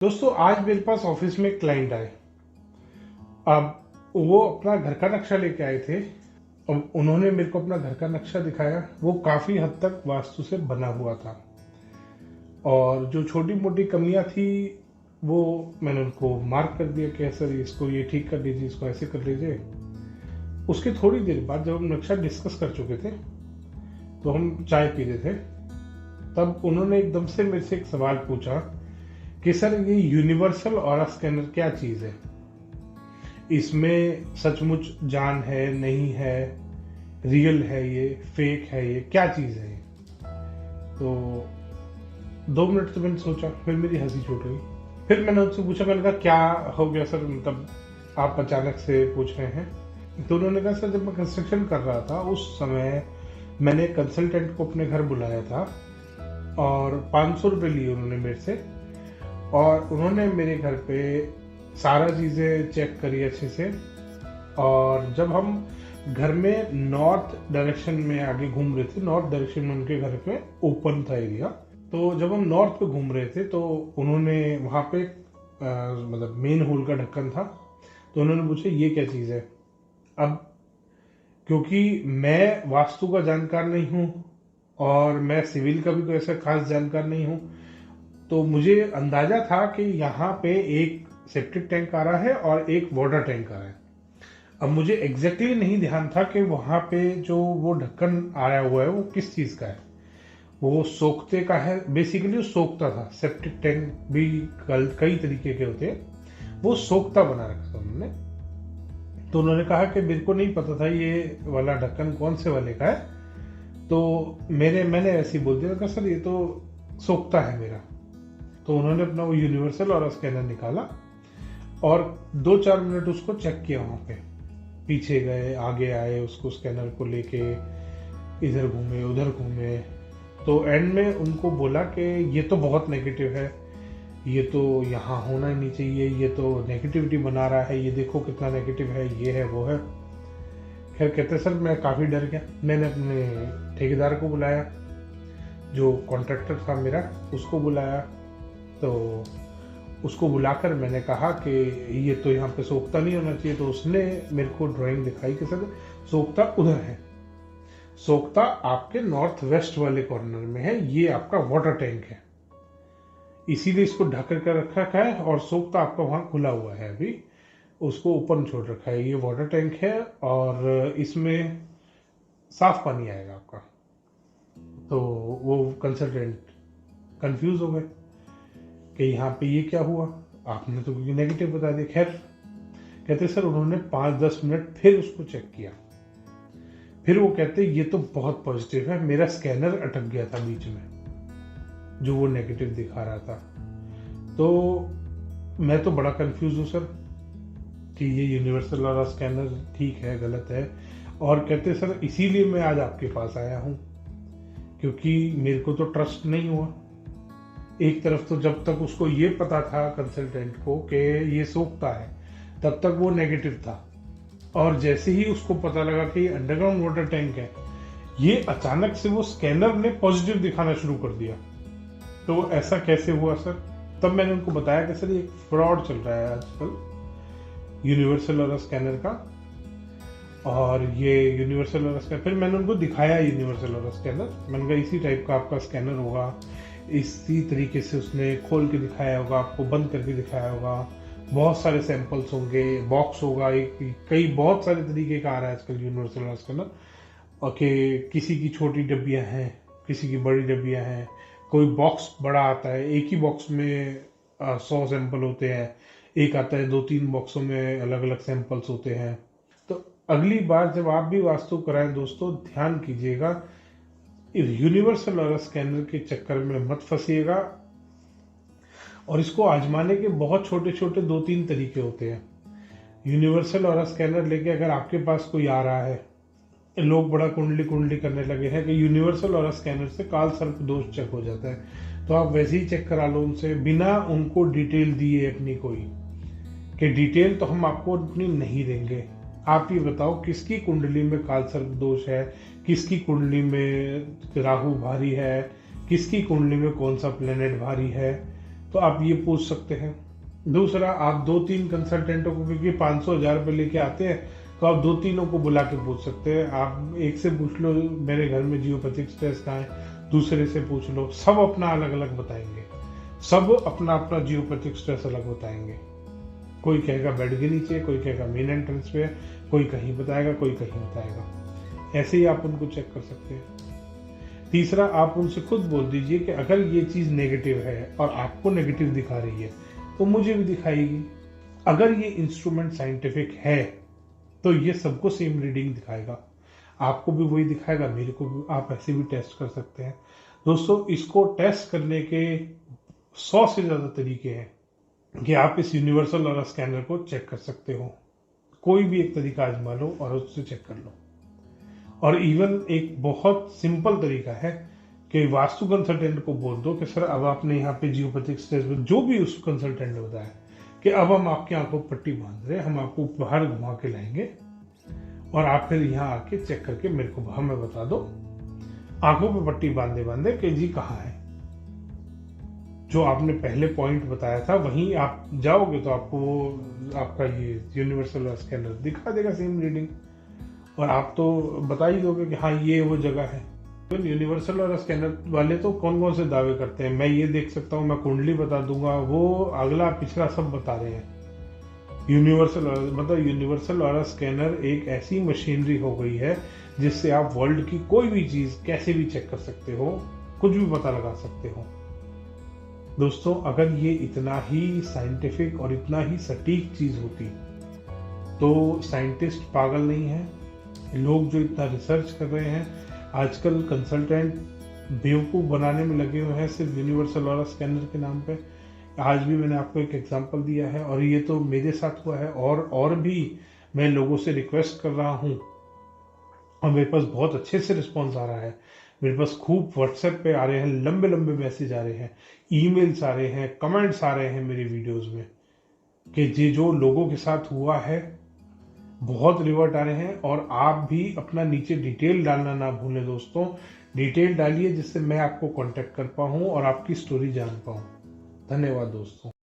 दोस्तों आज मेरे पास ऑफिस में क्लाइंट आए। अब वो अपना घर का नक्शा लेके आए थे। अब उन्होंने मेरे को अपना घर का नक्शा दिखाया। वो काफी हद तक वास्तु से बना हुआ था और जो छोटी मोटी कमियां थी वो मैंने उनको मार्क कर दिया कि सर इसको ये ठीक कर लीजिए, इसको ऐसे कर लीजिए। उसके थोड़ी देर बाद जब हम नक्शा डिस्कस कर चुके थे तो हम चाय पी रहे थे, तब उन्होंने एकदम से मेरे से एक सवाल पूछा कि सर ये यूनिवर्सल ऑरा स्कैनर क्या चीज है, इसमें सचमुच जान है नहीं है, रियल है ये, फेक है ये, क्या चीज है ये? तो 2 मिनट तो मैंने सोचा, फिर मेरी हंसी छूट गई। फिर मैंने उनसे पूछा, मैंने कहा क्या हो गया सर, मतलब आप अचानक से पूछ रहे हैं? तो उन्होंने कहा सर जब मैं कंस्ट्रक्शन कर रहा था उस समय मैंने कंसल्टेंट को अपने घर बुलाया था और 500 रुपये लिए उन्होंने मेरे से, और उन्होंने मेरे घर पे सारा चीज़ें चेक करी अच्छे से। और जब हम घर में नॉर्थ डायरेक्शन में आगे घूम रहे थे, नॉर्थ डायरेक्शन में उनके घर पे ओपन था एरिया, तो जब हम नॉर्थ पे घूम रहे थे तो उन्होंने वहाँ पे मतलब मेन होल का ढक्कन था, तो उन्होंने पूछा ये क्या चीज़ है। अब क्योंकि मैं वास्तु का जानकार नहीं हूँ और मैं सिविल का भी कोई ऐसा खास जानकार नहीं हूँ, तो मुझे अंदाजा था कि यहाँ पे एक सेप्टिक टैंक आ रहा है और एक वाटर टैंक आ रहा है। अब मुझे एग्जैक्टली नहीं ध्यान था कि वहाँ पे जो वो ढक्कन आया हुआ है वो किस चीज़ का है। वो सोखते का है, बेसिकली वो सोखता था। सेप्टिक टैंक भी कई तरीके के होते हैं, वो सोखता बना रखा था उन्होंने। तो उन्होंने कहा कि मेरे को नहीं पता था ये वाला ढक्कन कौन से वाले का है, तो मैंने ऐसे ही बोल दिया कि सर ये तो सोखता है मेरा। तो उन्होंने अपना वो यूनिवर्सल और स्कैनर निकाला और 2-4 मिनट उसको चेक किया। वहाँ पे पीछे गए, आगे आए, उसको स्कैनर को लेके इधर घूमे उधर घूमे, तो एंड में उनको बोला कि ये तो बहुत नेगेटिव है, ये तो यहाँ होना ही नहीं चाहिए, ये तो नेगेटिविटी बना रहा है, ये देखो कितना नेगेटिव है, ये है वो है। खैर कहते सर मैं काफ़ी डर गया। मैंने अपने ठेकेदार को बुलाया, जो कॉन्ट्रैक्टर था मेरा उसको बुलाया। तो उसको बुलाकर मैंने कहा कि ये तो यहाँ पे सोखता नहीं होना चाहिए। तो उसने मेरे को ड्राइंग दिखाई कि सर सोखता उधर है, सोखता आपके नॉर्थ वेस्ट वाले कॉर्नर में है, ये आपका वाटर टैंक है, इसीलिए इसको ढक कर रखा है, और सोखता आपका वहाँ खुला हुआ है, अभी उसको ओपन छोड़ रखा है। ये वाटर टैंक है और इसमें साफ पानी आएगा आपका। तो वो कंसल्टेंट कंफ्यूज हो गए कि यहाँ पे ये क्या हुआ, आपने तो क्योंकि नेगेटिव बता दिया। खैर कहते सर उन्होंने 5-10 मिनट फिर उसको चेक किया, फिर वो कहते ये तो बहुत पॉजिटिव है, मेरा स्कैनर अटक गया था बीच में जो वो नेगेटिव दिखा रहा था। तो मैं तो बड़ा कंफ्यूज हूँ सर कि ये यूनिवर्सल वाला स्कैनर ठीक है गलत है। और कहते सर इसीलिए मैं आज आपके पास आया हूँ, क्योंकि मेरे को तो ट्रस्ट नहीं हुआ। एक तरफ तो जब तक उसको ये पता था कंसल्टेंट को कि ये सोखता है, तब तक वो नेगेटिव था, और जैसे ही उसको पता लगा कि ये अंडरग्राउंड वाटर टैंक है, ये अचानक से वो स्कैनर ने पॉजिटिव दिखाना शुरू कर दिया। तो ऐसा कैसे हुआ सर? तब मैंने उनको बताया कि सर ये फ्रॉड चल रहा है आजकल यूनिवर्सल और स्कैनर का, और ये यूनिवर्सल और स्कैनर। फिर मैंने उनको दिखाया यूनिवर्सल और स्कैनर, मैंने कहा इसी टाइप का आपका स्कैनर होगा, इसी तरीके से उसने खोल के दिखाया होगा, आपको बंद करके दिखाया होगा, बहुत सारे सैंपल्स होंगे, बॉक्स होगा, कई बहुत सारे तरीके का आ रहा है आजकल यूनिवर्सल और स्कैनर। और कि किसी की छोटी डब्बियां हैं, किसी की बड़ी डब्बियां हैं, कोई बॉक्स बड़ा आता है, एक ही बॉक्स में 100 सैंपल होते हैं, एक आता है 2-3 बॉक्सों में अलग अलग सैंपल्स होते हैं। तो अगली बार जब आप भी वास्तु कराएं दोस्तों, ध्यान कीजिएगा, यूनिवर्सल और स्कैनर के चक्कर में मत फंसिएगा। और इसको आजमाने के बहुत छोटे छोटे 2-3 तरीके होते हैं। यूनिवर्सल और स्कैनर लेके अगर आपके पास कोई आ रहा है, लोग बड़ा कुंडली करने लगे हैं कि यूनिवर्सल और स्कैनर से काल सर्प दोष चेक हो जाता है, तो आप वैसे ही चेक करा लो उनसे, बिना उनको डिटेल दिए अपनी कोई, कि डिटेल तो हम आपको अपनी नहीं देंगे। आप ये बताओ किसकी कुंडली में काल सर्प दोष है, किसकी कुंडली में राहु भारी है, किसकी कुंडली में कौन सा प्लेनेट भारी है, तो आप ये पूछ सकते हैं। दूसरा, आप 2-3 कंसल्टेंटों को, क्योंकि 500-1000 रुपये लेके आते हैं, तो आप 2-3 को बुला के पूछ सकते हैं। आप एक से पूछ लो मेरे घर में जियोपैथिक स्ट्रेस कहाँ है, दूसरे से पूछ लो, सब अपना अलग अलग बताएंगे, सब अपना अपना जियोपैथिक स्ट्रेस अलग बताएंगे। कोई कहेगा बेड के नीचे, कोई कहेगा मेन एंट्रेंस पे, कोई कहीं बताएगा, कोई कहीं बताएगा। ऐसे ही आप उनको चेक कर सकते हैं। तीसरा, आप उनसे खुद बोल दीजिए कि अगर ये चीज नेगेटिव है और आपको नेगेटिव दिखा रही है तो मुझे भी दिखाएगी। अगर ये इंस्ट्रूमेंट साइंटिफिक है तो ये सबको सेम रीडिंग दिखाएगा, आपको भी वही दिखाएगा, मेरे को भी। आप ऐसे भी टेस्ट कर सकते हैं। दोस्तों, इसको टेस्ट करने के 100 से ज्यादा तरीके हैं कि आप इस यूनिवर्सल ऑरा स्कैनर को चेक कर सकते हो। कोई भी एक तरीका आजमा लो और उससे चेक कर लो। और इवन एक बहुत सिंपल तरीका है कि वास्तु कंसल्टेंट को बोल दो कि सर अब आपने यहाँ पे जियोपैथिक स्ट्रेस में जो भी उस कंसल्टेंट ने बताया कि अब हम आपकी आंखों पर पट्टी बांध रहे हैं, हम आपको बाहर घुमा के लाएंगे और आप फिर यहाँ आके चेक करके मेरे को हमें बता दो, आंखों पे पट्टी बांधे बांधे कि जी कहाँ है। जो आपने पहले पॉइंट बताया था वहीं आप जाओगे तो आपको वो आपका ये यूनिवर्सल स्कैनर दिखा देगा सेम रीडिंग, और आप तो बता ही दोगे कि हाँ ये वो जगह है। तो यूनिवर्सल और स्कैनर वाले तो कौन कौन से दावे करते हैं, मैं ये देख सकता हूँ, मैं कुंडली बता दूंगा, वो अगला पिछला सब बता रहे हैं। यूनिवर्सल और स्कैनर एक ऐसी मशीनरी हो गई है जिससे आप वर्ल्ड की कोई भी चीज कैसे भी चेक कर सकते हो, कुछ भी पता लगा सकते हो। दोस्तों, अगर ये इतना ही साइंटिफिक और इतना ही सटीक चीज होती तो साइंटिस्ट पागल नहीं है। लोग जो इतना रिसर्च कर रहे हैं, आजकल कंसल्टेंट बेवकूफ़ बनाने में लगे हुए हैं सिर्फ यूनिवर्सल ऑरा स्कैनर के नाम पे। आज भी मैंने आपको एक एग्जांपल दिया है और ये तो मेरे साथ हुआ है, और भी मैं लोगों से रिक्वेस्ट कर रहा हूँ और मेरे पास बहुत अच्छे से रिस्पॉन्स आ रहा है। मेरे पास खूब व्हाट्सएप पे आ रहे हैं, लंबे लंबे मैसेज आ रहे हैं, ईमेल्स आ रहे हैं, कमेंट्स आ रहे हैं मेरी वीडियोज़ में कि जो लोगों के साथ हुआ है बहुत रिवर्ट आ रहे हैं। और आप भी अपना नीचे डिटेल डालना ना भूलें दोस्तों, डिटेल डालिए जिससे मैं आपको कांटेक्ट कर पाऊँ और आपकी स्टोरी जान पाऊँ। धन्यवाद दोस्तों।